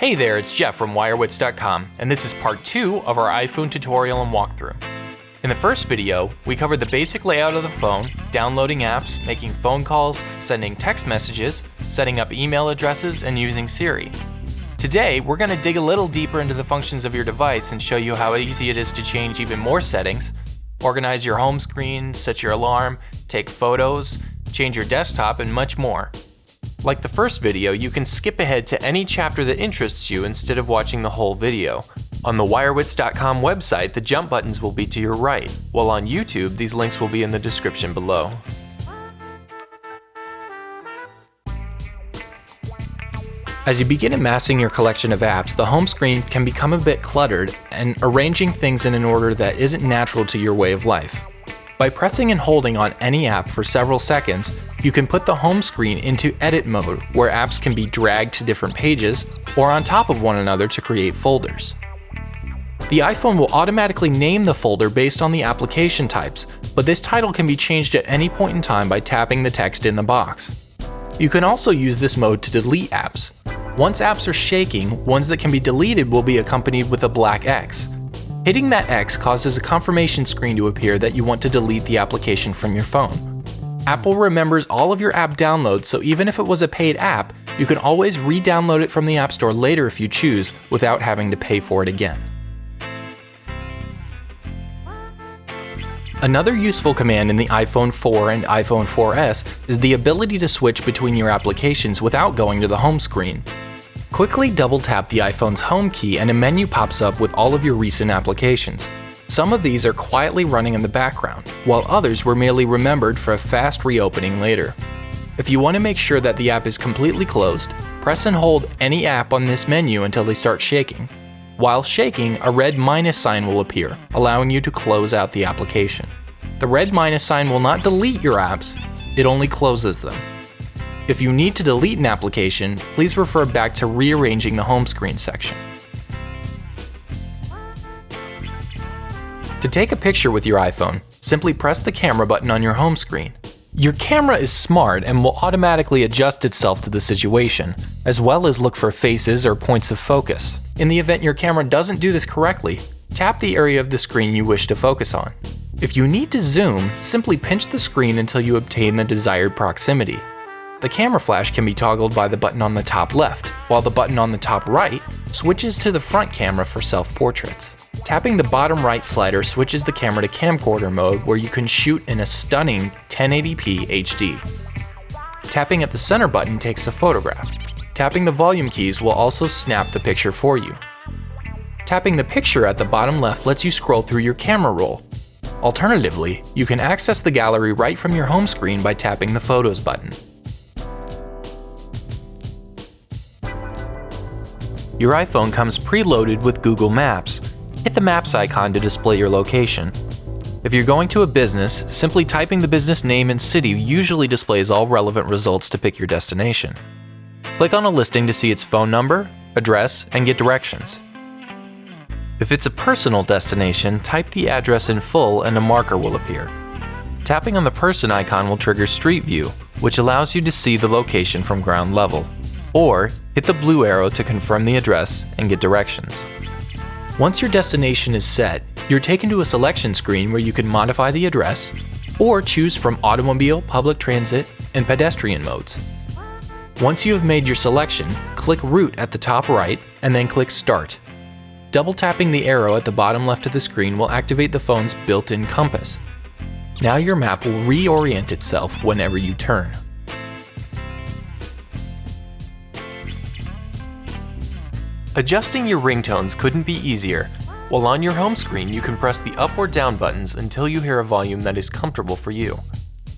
Hey there, it's Jeff from wirewits.com, and this is part 2 of our iPhone tutorial and walkthrough. In the first video, we covered the basic layout of the phone, downloading apps, making phone calls, sending text messages, setting up email addresses, and using Siri. Today, we're going to dig a little deeper into the functions of your device and show you how easy it is to change even more settings, organize your home screen, set your alarm, take photos, change your desktop, and much more. Like the first video, you can skip ahead to any chapter that interests you instead of watching the whole video. On the wirewits.com website, the jump buttons will be to your right, while on YouTube, these links will be in the description below. As you begin amassing your collection of apps, the home screen can become a bit cluttered and arranging things in an order that isn't natural to your way of life. By pressing and holding on any app for several seconds, you can put the home screen into edit mode, where apps can be dragged to different pages or on top of one another to create folders. The iPhone will automatically name the folder based on the application types, but this title can be changed at any point in time by tapping the text in the box. You can also use this mode to delete apps. Once apps are shaking, ones that can be deleted will be accompanied with a black X. Hitting that X causes a confirmation screen to appear that you want to delete the application from your phone. Apple remembers all of your app downloads, so even if it was a paid app, you can always re-download it from the App Store later if you choose, without having to pay for it again. Another useful command in the iPhone 4 and iPhone 4S is the ability to switch between your applications without going to the home screen. Quickly double tap the iPhone's home key and a menu pops up with all of your recent applications. Some of these are quietly running in the background, while others were merely remembered for a fast reopening later. If you want to make sure that the app is completely closed, press and hold any app on this menu until they start shaking. While shaking, a red minus sign will appear, allowing you to close out the application. The red minus sign will not delete your apps, it only closes them. If you need to delete an application, please refer back to rearranging the home screen section. To take a picture with your iPhone, simply press the camera button on your home screen. Your camera is smart and will automatically adjust itself to the situation, as well as look for faces or points of focus. In the event your camera doesn't do this correctly, tap the area of the screen you wish to focus on. If you need to zoom, simply pinch the screen until you obtain the desired proximity. The camera flash can be toggled by the button on the top left, while the button on the top right switches to the front camera for self-portraits. Tapping the bottom right slider switches the camera to camcorder mode, where you can shoot in a stunning 1080p HD. Tapping at the center button takes a photograph. Tapping the volume keys will also snap the picture for you. Tapping the picture at the bottom left lets you scroll through your camera roll. Alternatively, you can access the gallery right from your home screen by tapping the Photos button. Your iPhone comes preloaded with Google Maps. Hit the Maps icon to display your location. If you're going to a business, simply typing the business name and city usually displays all relevant results to pick your destination. Click on a listing to see its phone number, address, and get directions. If it's a personal destination, type the address in full and a marker will appear. Tapping on the person icon will trigger Street View, which allows you to see the location from ground level. Or hit the blue arrow to confirm the address and get directions. Once your destination is set, you're taken to a selection screen where you can modify the address or choose from automobile, public transit, and pedestrian modes. Once you have made your selection, click Route at the top right and then click Start. Double tapping the arrow at the bottom left of the screen will activate the phone's built-in compass. Now your map will reorient itself whenever you turn. Adjusting your ringtones couldn't be easier. While on your home screen, you can press the up or down buttons until you hear a volume that is comfortable for you.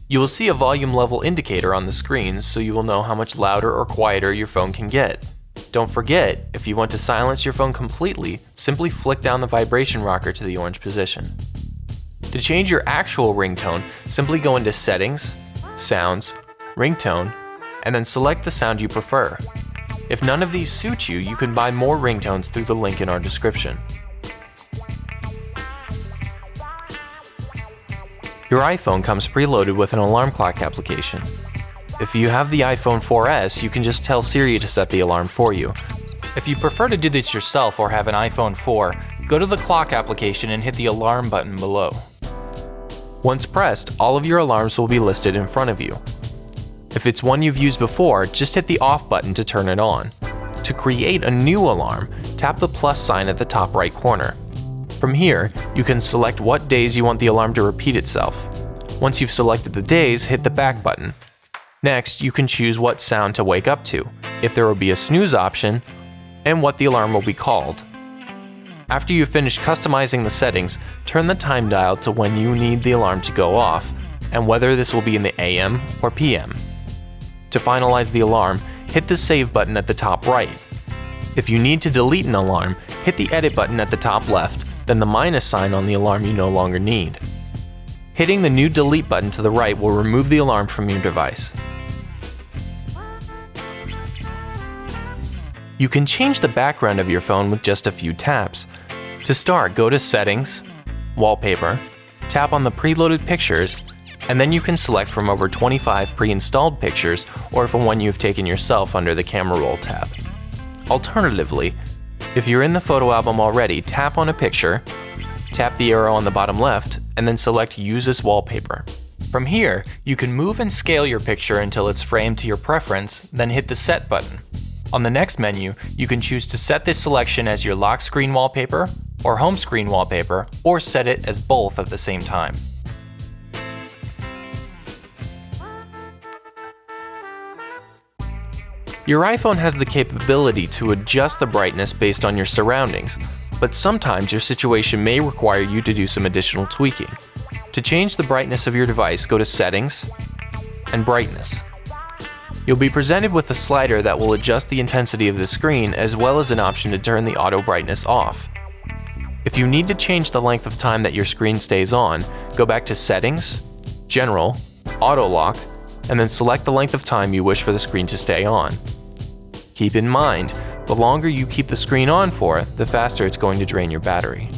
You will see a volume level indicator on the screens, so you will know how much louder or quieter your phone can get. Don't forget, if you want to silence your phone completely, simply flick down the vibration rocker to the orange position. To change your actual ringtone, simply go into Settings, Sounds, Ringtone, and then select the sound you prefer. If none of these suit you, you can buy more ringtones through the link in our description. Your iPhone comes preloaded with an alarm clock application. If you have the iPhone 4S, you can just tell Siri to set the alarm for you. If you prefer to do this yourself or have an iPhone 4, go to the clock application and hit the alarm button below. Once pressed, all of your alarms will be listed in front of you. If it's one you've used before, just hit the off button to turn it on. To create a new alarm, tap the plus sign at the top right corner. From here, you can select what days you want the alarm to repeat itself. Once you've selected the days, hit the back button. Next, you can choose what sound to wake up to, if there will be a snooze option, and what the alarm will be called. After you've finished customizing the settings, turn the time dial to when you need the alarm to go off, and whether this will be in the AM or PM. To finalize the alarm, hit the Save button at the top right. If you need to delete an alarm, hit the Edit button at the top left, then the minus sign on the alarm you no longer need. Hitting the new Delete button to the right will remove the alarm from your device. You can change the background of your phone with just a few taps. To start, go to Settings, Wallpaper, tap on the preloaded pictures, and then you can select from over 25 pre-installed pictures or from one you've taken yourself under the Camera Roll tab. Alternatively, if you're in the photo album already, tap on a picture, tap the arrow on the bottom left, and then select Use as Wallpaper. From here, you can move and scale your picture until it's framed to your preference, then hit the Set button. On the next menu, you can choose to set this selection as your lock screen wallpaper or home screen wallpaper, or set it as both at the same time. Your iPhone has the capability to adjust the brightness based on your surroundings, but sometimes your situation may require you to do some additional tweaking. To change the brightness of your device, go to Settings and Brightness. You'll be presented with a slider that will adjust the intensity of the screen, as well as an option to turn the auto brightness off. If you need to change the length of time that your screen stays on, go back to Settings, General, Auto Lock, and then select the length of time you wish for the screen to stay on. Keep in mind, the longer you keep the screen on for, the faster it's going to drain your battery.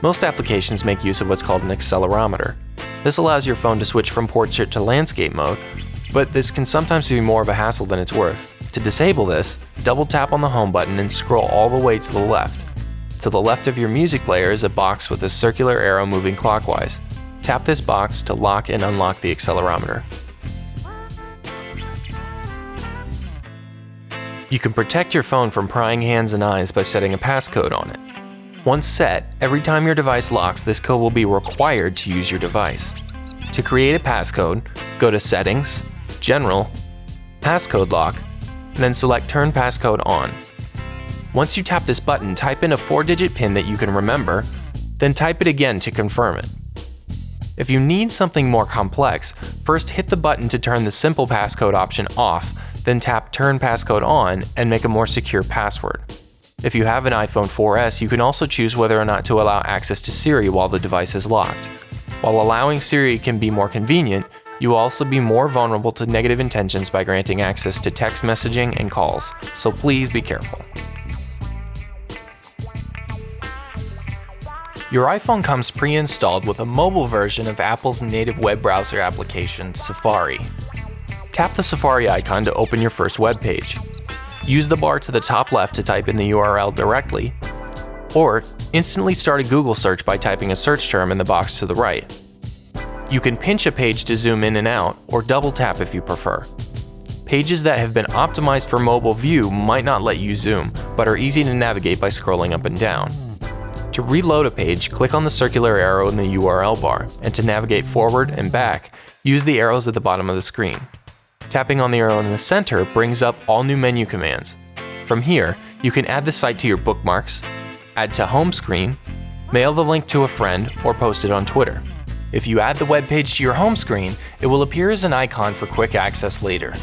Most applications make use of what's called an accelerometer. This allows your phone to switch from portrait to landscape mode, but this can sometimes be more of a hassle than it's worth. To disable this, double tap on the home button and scroll all the way to the left. To the left of your music player is a box with a circular arrow moving clockwise. Tap this box to lock and unlock the accelerometer. You can protect your phone from prying hands and eyes by setting a passcode on it. Once set, every time your device locks, this code will be required to use your device. To create a passcode, go to Settings, General, Passcode Lock, and then select Turn Passcode On. Once you tap this button, type in a 4-digit PIN that you can remember, then type it again to confirm it. If you need something more complex, first hit the button to turn the simple passcode option off, then tap Turn Passcode On and make a more secure password. If you have an iPhone 4S, you can also choose whether or not to allow access to Siri while the device is locked. While allowing Siri can be more convenient, you will also be more vulnerable to negative intentions by granting access to text messaging and calls, so please be careful. Your iPhone comes pre-installed with a mobile version of Apple's native web browser application, Safari. Tap the Safari icon to open your first web page. Use the bar to the top left to type in the URL directly, or instantly start a Google search by typing a search term in the box to the right. You can pinch a page to zoom in and out, or double tap if you prefer. Pages that have been optimized for mobile view might not let you zoom, but are easy to navigate by scrolling up and down. To reload a page, click on the circular arrow in the URL bar, and to navigate forward and back, use the arrows at the bottom of the screen. Tapping on the arrow in the center brings up all new menu commands. From here, you can add the site to your bookmarks, add to home screen, mail the link to a friend, or post it on Twitter. If you add the web page to your home screen, it will appear as an icon for quick access later.